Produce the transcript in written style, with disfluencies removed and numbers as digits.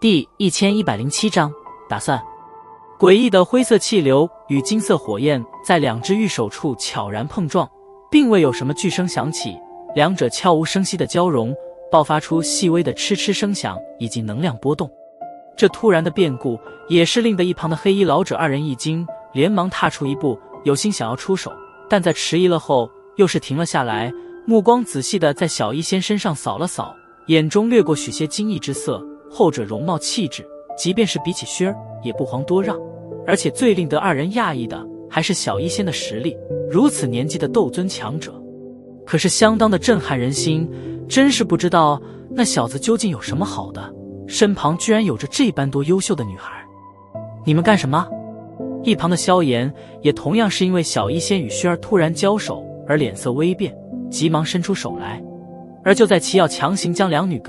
第1107章打算。诡异的灰色气流与金色火焰在两只玉手处悄然碰撞，并未有什么巨声响起，两者悄无声息的交融，爆发出细微的嗤嗤声响以及能量波动。这突然的变故也是令得一旁的黑衣老者二人一惊，连忙踏出一步，有心想要出手，但在迟疑了后又是停了下来，目光仔细地在小医仙身上扫了扫，眼中掠过许些惊异之色。后者容貌气质即便是比起薛儿也不遑多让，而且最令得二人讶异的还是小医仙的实力，如此年纪的斗尊强者，可是相当的震撼人心，真是不知道那小子究竟有什么好的，身旁居然有着这般多优秀的女孩。你们干什么？一旁的萧炎也同样是因为小医仙与薛儿突然交手而脸色微变，急忙伸出手来，而就在其要强行将两女